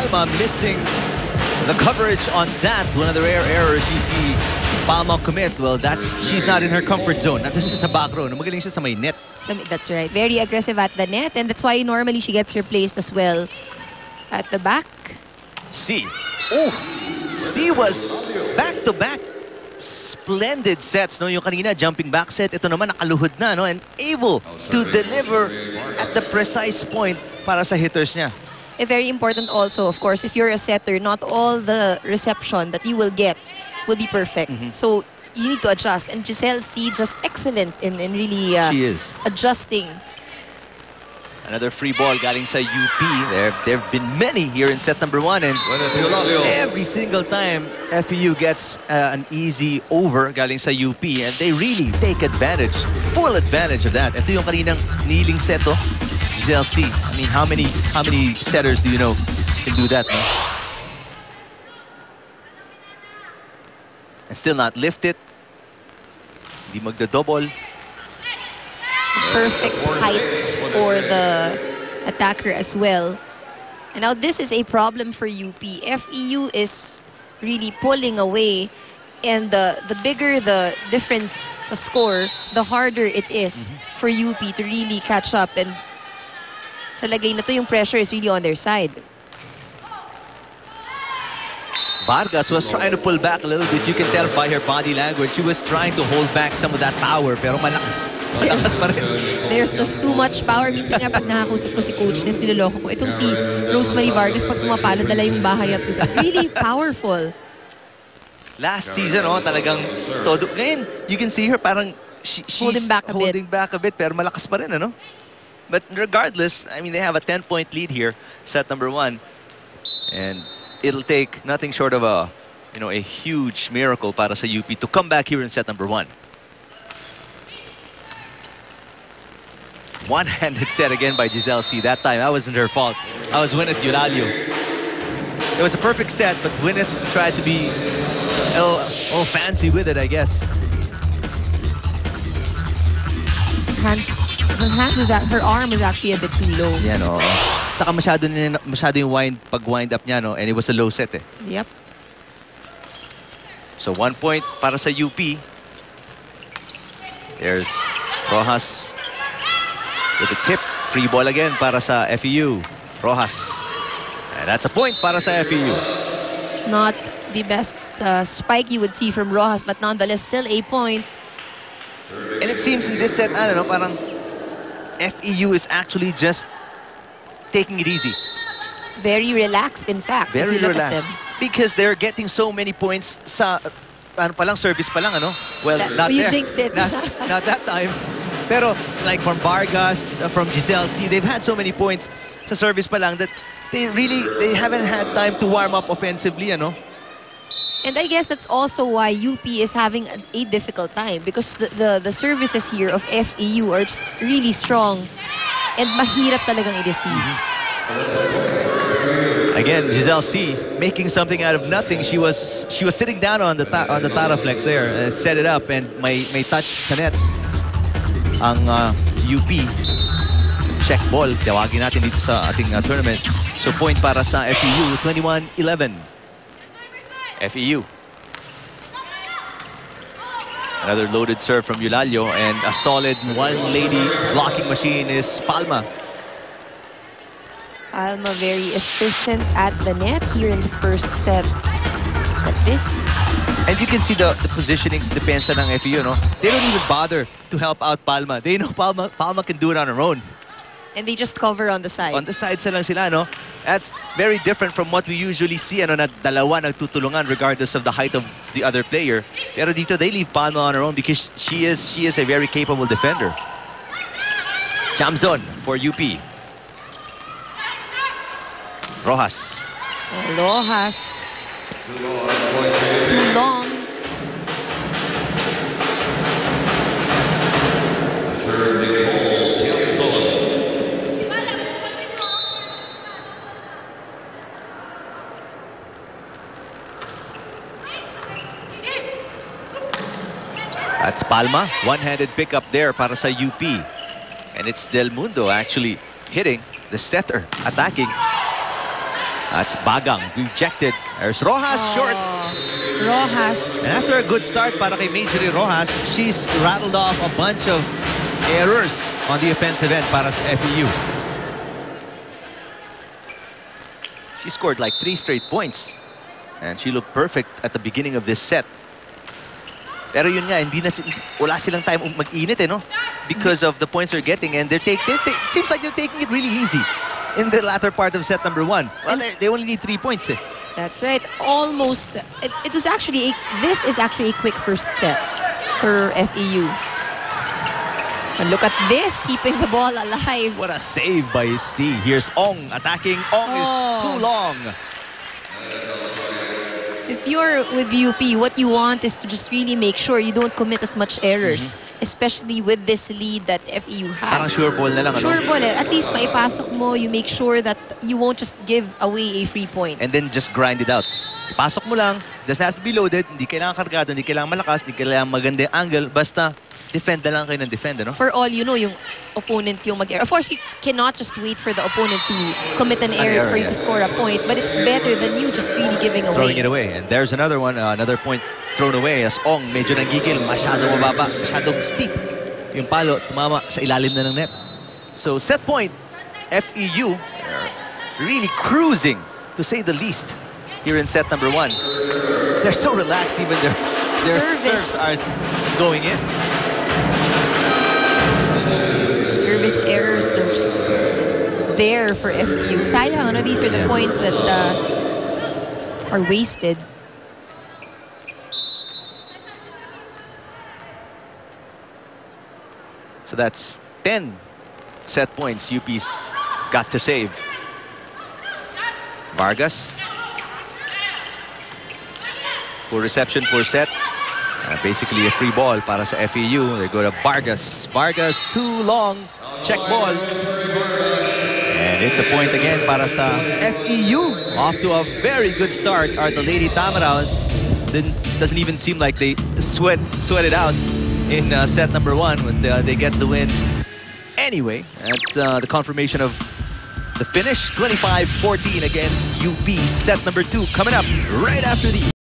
Palma missing the coverage on that. One of the rare errors you see Palma commit. Well, she's not in her comfort zone. Nandun siya sa back row. Magaling siya sa may net. That's right. Very aggressive at the net, and that's why normally she gets replaced as well at the back. C. Oh, C was back-to-back splendid sets. No, yung kanina jumping back set. Ito naman nakaluhod na, no, and able to deliver at the precise point para sa hitters niya. Very important also, of course, if you're a setter, not all the reception that you will get will be perfect. So you need to adjust. And Giselle C, just excellent in really she is adjusting. Another free ball galing sa UP. There have been many here in set number 1, and every single time FEU gets an easy over galing sa UP, and they really take advantage, full advantage of that. Ito yung kaninang kneeling set, oh. Giselle C. I mean, how many setters do you know can do that, no? And still not lift it. Hindi magda-double. Perfect height for the attacker as well. And now this is a problem for UP. FEU is really pulling away, and the bigger the difference sa score, the harder it is for UP to really catch up. And sa lagay na to, yung pressure is really on their side. Vargas was trying to pull back a little bit. You can tell by her body language. She was trying to hold back some of that power, pero malakas. Malakas pa rin. There's just too much power. Minsan nga pag nakakusap ko si coach na siloloko ko, itong si Rosemary Vargas, pag pumapalo, dala yung bahay at really powerful. Last season, oh, talagang todo. Ngayon, you can see her parang she's holding back a bit, pero malakas pa rin, ano? But regardless, I mean, they have a 10-point lead here, set number 1. And it'll take nothing short of a huge miracle para sa UP to come back here in set number 1. One-handed set again by Giselle C. That time, that wasn't her fault. That was Gwyneth Eulalio. It was a perfect set, but Gwyneth tried to be a little fancy with it, I guess. Her arm was actually a bit too low. Yeah, no. Saka masyado yung pag-wind up niya, no? And it was a low set, eh. Yep. So 1 point para sa UP. There's Rojas with a tip. Free ball again para sa FEU. Rojas. And that's a point para sa FEU. Not the best spike you would see from Rojas, but nonetheless still a point. And it seems in this set, I don't know, parang FEU is actually just taking it easy. Very relaxed, in fact. Very relaxed. Because they're getting so many points sa service pa lang, ano? Well, not you there. jinxed it. Not that time. Pero like from Vargas, from Giselle C, they've had so many points sa service pa lang that they haven't had time to warm up offensively, ano? And I guess that's also why UP is having a difficult time, because the services here of FEU are just really strong and mahirap talagang i-receive. Again, Giselle C making something out of nothing. She was sitting down on the Taraflex there, set it up, and may touch sa net ang UP. Check ball, tawagin natin dito sa ating tournament. So point para sa FEU, 21-11. FEU. Another loaded serve from Eulalio, and a solid one-lady blocking machine is Palma. Palma very efficient at the net here in the first set. But this... And you can see the positionings, depensa ng FEU, no? They don't even bother to help out Palma. They know Palma can do it on her own. And they just cover on the side. On the sides lang sila, no? That's very different from what we usually see, ano, na dalawa nagtutulungan regardless of the height of the other player. Pero dito, they leave Palma on her own because she is a very capable defender. Chamzon for UP. Rojas. Rojas. Too long. That's Palma. One-handed pickup there para sa UP. And it's Del Mundo actually hitting the setter, attacking. That's Bagang, rejected. There's Rojas, short. Rojas. And after a good start para kay Majorie Rojas, she's rattled off a bunch of errors on the offensive end para sa FEU. She scored like 3 straight points. And she looked perfect at the beginning of this set. Pero yun nga, wala silang time mag-init, no? Because of the points they're getting, and it seems like they're taking it really easy in the latter part of set number 1. Well, they only need 3 points, eh. That's right. Almost. It was actually this is actually a quick first set for FEU. And look at this, keeping the ball alive. What a save by C. Here's Ong attacking. Ong is too long. If you're with UP, what you want is to just really make sure you don't commit as much errors, especially with this lead that FEU has. Parang sure ball na lang, ano? Sure ball, eh. At least maipasok mo, you make sure that you won't just give away a free point. And then just grind it out. Ipasok mo lang, doesn't have to be loaded, hindi kailangan kargado, hindi kailangan malakas, hindi kailangan maganda yung angle, basta defend na lang kayo ng defend, no? For all you know, yung opponent yung mag-error. Of course, you cannot just wait for the opponent to commit an error for you to score a point, but it's better than you just really giving away. Throwing it away. And there's another one, another point thrown away as Ong medyo nanggigil, masyadong mababa, masyadong steep. Yung palo, tumama sa ilalim na ng net. So, set point, FEU really cruising, to say the least, here in set number 1. They're so relaxed, even their serves aren't going in. Service errors are just there for FEU. Sayang, ano, these are the points that are wasted. So that's 10 set points UP's got to save. Vargas. Full reception, full set. Basically a free ball para sa FEU. They go to Vargas. Vargas, too long. Check ball. And it's a point again para sa FEU. Off to a very good start are the Lady Tamaraws. Doesn't even seem like they sweat it out in set number 1 when they get the win. Anyway, that's the confirmation of the finish. 25-14 against UP. Set number 2 coming up right after these.